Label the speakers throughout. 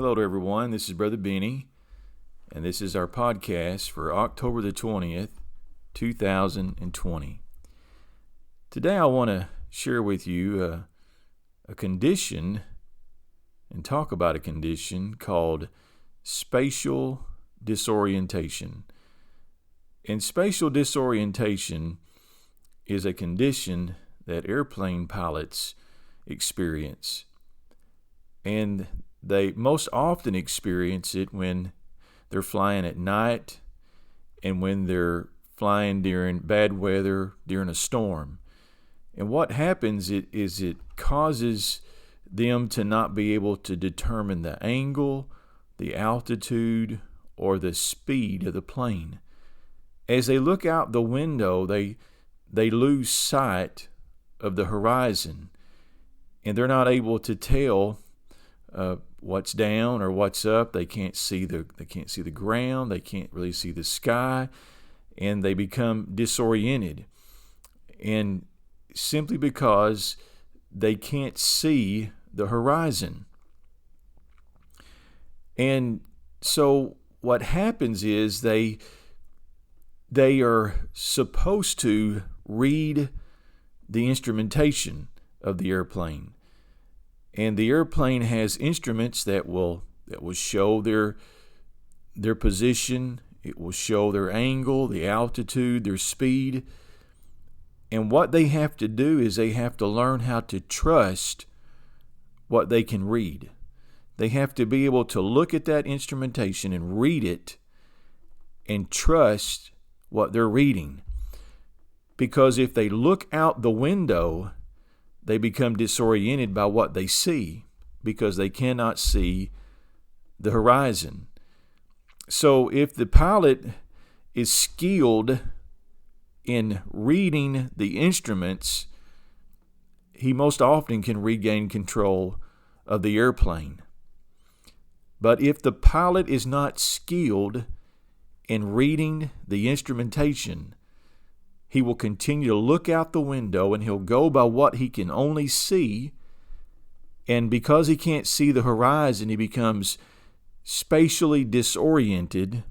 Speaker 1: Hello to everyone. This is Brother Benny, and this is our podcast for October the 20th, 2020. Today I want to share with you a condition and talk about a condition called spatial disorientation. And spatial disorientation is a condition that airplane pilots experience. And they most often experience it when they're flying at night and when they're flying during bad weather, during a storm. And what happens is it causes them to not be able to determine the angle, the altitude, or the speed of the plane. As they look out the window, they lose sight of the horizon, and they're not able to tell what's down or what's up. They can't see the ground. They can't really see the sky, and they become disoriented. And simply because they can't see the horizon. And so what happens is they are supposed to read the instrumentation of the airplane. And the airplane has instruments that will show their position. It will show their angle, the altitude, their speed. And what they have to do is they have to learn how to trust what they can read. They have to be able to look at that instrumentation and read it and trust what they're reading. Because if they look out the window, they become disoriented by what they see because they cannot see the horizon. So if the pilot is skilled in reading the instruments, he most often can regain control of the airplane. But if the pilot is not skilled in reading the instrumentation, he will continue to look out the window and he'll go by what he can only see. And because he can't see the horizon, he becomes spatially disoriented.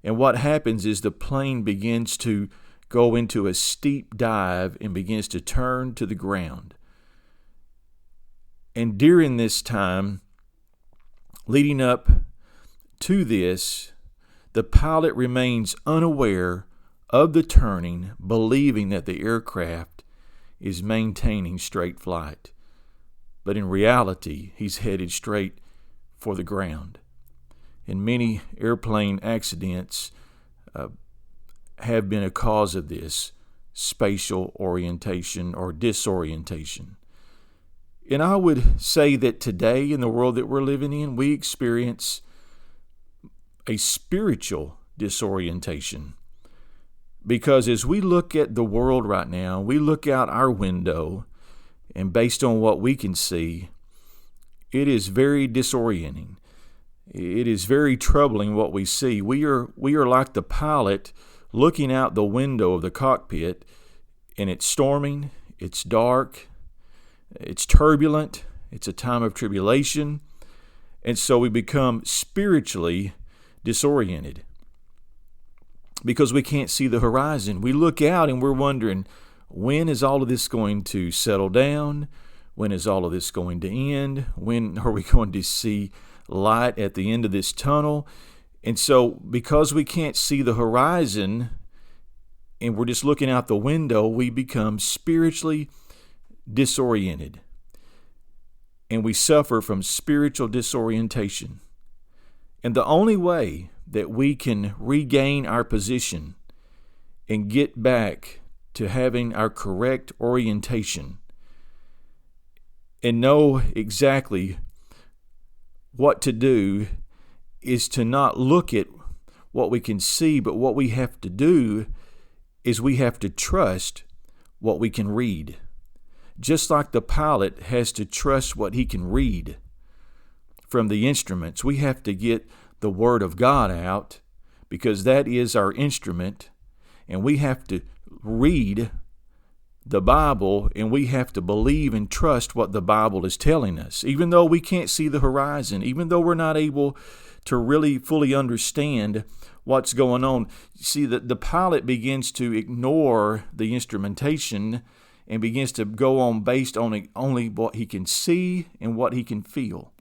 Speaker 1: And what happens is the plane begins to go into a steep dive and begins to turn to the ground. And during this time, leading up to this, the pilot remains unaware of the turning, believing that the aircraft is maintaining straight flight. But in reality, he's headed straight for the ground. And many airplane accidents have been a cause of this spatial orientation or disorientation. And I would say that today, in the world that we're living in, we experience a spiritual disorientation. Because as we look at the world right now, we look out our window, and based on what we can see, it is very disorienting. It is very troubling what we see. We are like the pilot looking out the window of the cockpit, and it's storming, it's dark, it's turbulent, it's a time of tribulation, and so we become spiritually disoriented. Because we can't see the horizon. We look out and we're wondering, when is all of this going to settle down? When is all of this going to end? When are we going to see light at the end of this tunnel? And so because we can't see the horizon and we're just looking out the window, we become spiritually disoriented. And we suffer from spiritual disorientation. And the only way that we can regain our position and get back to having our correct orientation and know exactly what to do is to not look at what we can see, but what we have to do is we have to trust what we can read. Just like the pilot has to trust what he can read from the instruments, we have to get the Word of God out because that is our instrument, and we have to read the Bible, and we have to believe and trust what the Bible is telling us. Even though we can't see the horizon, even though we're not able to really fully understand what's going on. See, the pilot begins to ignore the instrumentation and begins to go on based on only what he can see and what he can feel.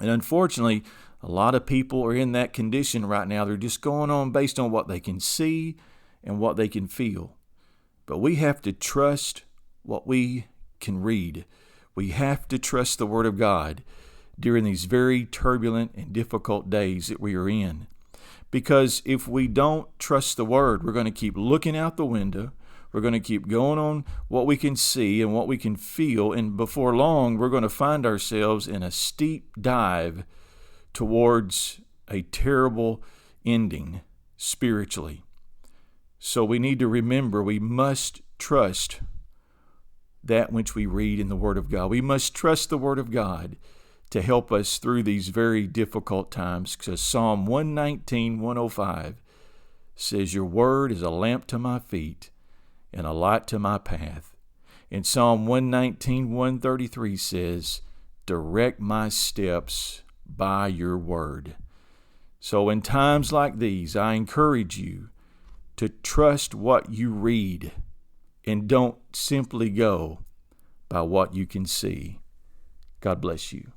Speaker 1: And unfortunately, a lot of people are in that condition right now. They're just going on based on what they can see and what they can feel. But we have to trust what we can read. We have to trust the Word of God during these very turbulent and difficult days that we are in. Because if we don't trust the Word, we're going to keep looking out the window. We're going to keep going on what we can see and what we can feel. And before long, we're going to find ourselves in a steep dive towards a terrible ending spiritually. So we need to remember we must trust that which we read in the Word of God. We must trust the Word of God to help us through these very difficult times. Because Psalm 119, 105 says, "Your word is a lamp to my feet and a light to my path." And Psalm 119, 133 says, "Direct my steps by your word." So in times like these, I encourage you to trust what you read and don't simply go by what you can see. God bless you.